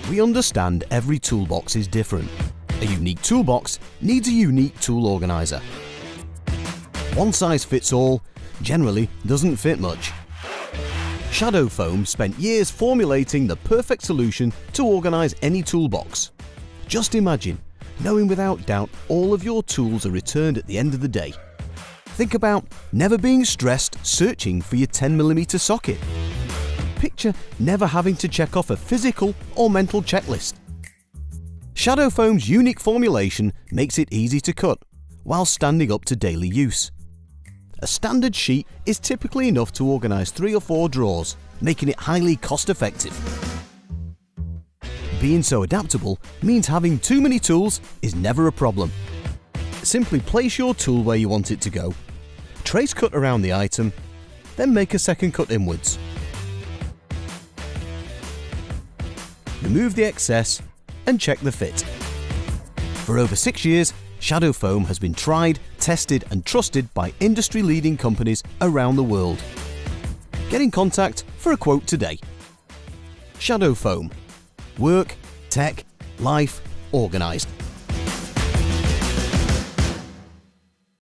We understand every toolbox is different. A unique toolbox needs a unique tool organiser. One size fits all generally doesn't fit much. Shadow Foam spent years formulating the perfect solution to organise any toolbox. Just imagine knowing without doubt all of your tools are returned at the end of the day. Think about never being stressed searching for your 10mm socket. Picture never having to check off a physical or mental checklist. Shadow Foam's unique formulation makes it easy to cut while standing up to daily use. A standard sheet is typically enough to organise 3 or 4 drawers, making it highly cost-effective. Being so adaptable means having too many tools is never a problem. Simply place your tool where you want it to go, trace cut around the item, then make a second cut inwards. Remove the excess and check the fit. For over 6 years, Shadow Foam has been tried, tested and trusted by industry-leading companies around the world. Get in contact for a quote today. Shadow Foam. Work, tech, life, organised.